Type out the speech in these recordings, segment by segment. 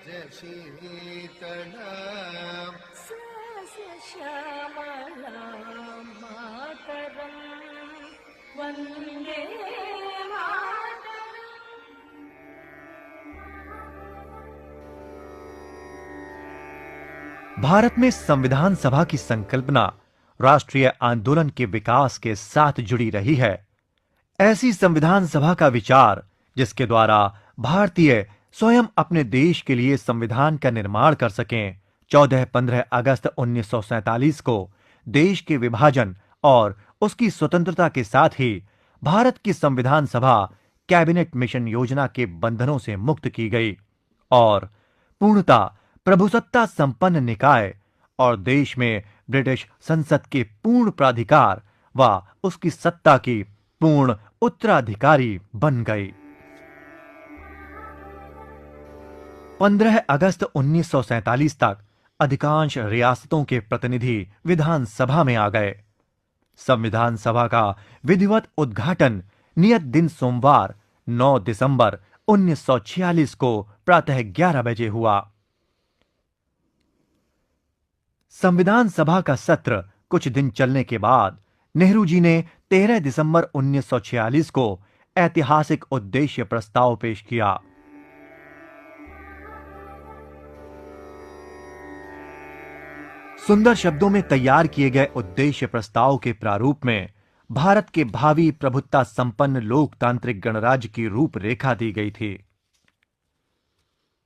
शीतलां सस्यश्यामलां मातरं वन्दे मातरम्। भारत में संविधान सभा की संकल्पना राष्ट्रीय आंदोलन के विकास के साथ जुड़ी रही है। ऐसी संविधान सभा का विचार, जिसके द्वारा भारतीय स्वयं अपने देश के लिए संविधान का निर्माण कर सकें, 14-15 अगस्त 1947 को देश के विभाजन और उसकी स्वतंत्रता के साथ ही भारत की संविधान सभा कैबिनेट मिशन योजना के बंधनों से मुक्त की गई और पूर्णता प्रभुसत्ता संपन्न निकाय और देश में ब्रिटिश संसद के पूर्ण प्राधिकार व उसकी सत्ता की पूर्ण उत्तराधिकारी बन गई। 15 अगस्त 1947 तक अधिकांश रियासतों के प्रतिनिधि विधानसभा में आ गए। संविधान सभा का विधिवत उद्घाटन नियत दिन सोमवार 9 दिसंबर 1946 को प्रातः 11 बजे हुआ। संविधान सभा का सत्र कुछ दिन चलने के बाद नेहरू जी ने 13 दिसंबर 1946 को ऐतिहासिक उद्देश्य प्रस्ताव पेश किया। सुंदर शब्दों में तैयार किए गए उद्देश्य प्रस्ताव के प्रारूप में भारत के भावी प्रभुत्ता संपन्न लोकतांत्रिक गणराज्य की रूपरेखा दी गई थी।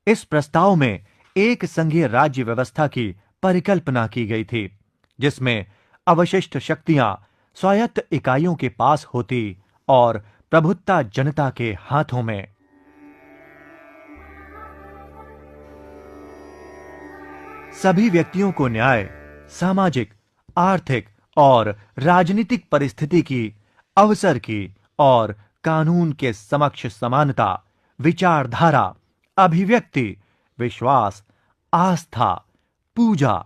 इस प्रस्ताव में एक संघीय राज्य व्यवस्था की परिकल्पना की गई थी, जिसमें अवशिष्ट शक्तियां स्वायत्त इकाइयों के पास होती और प्रभुत्ता जनता के हाथों में। सभी व्यक्तियों को न्याय, सामाजिक, आर्थिक और राजनीतिक परिस्थिति की, अवसर की और कानून के समक्ष समानता, विचारधारा, अभिव्यक्ति, विश्वास, आस्था, पूजा,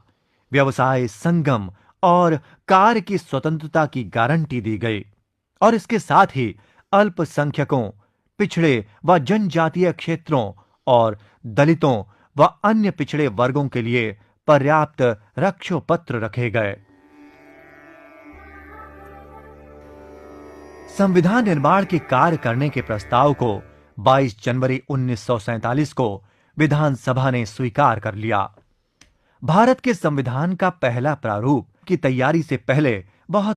व्यवसाय संगम और कार्य की स्वतंत्रता की गारंटी दी गई और इसके साथ ही अल्पसंख्यकों, पिछड़े व जनजातीय क्षेत्रों और दलितों व अन्य पिछड़े वर्गों के लिए पर्याप्त रक्षोपत्र रखे गए। संविधान निर्माण के कार्य करने के प्रस्ताव को 22 जनवरी 1947 को विधानसभा ने स्वीकार कर लिया। भारत के संविधान का पहला प्रारूप की तैयारी से पहले बहुत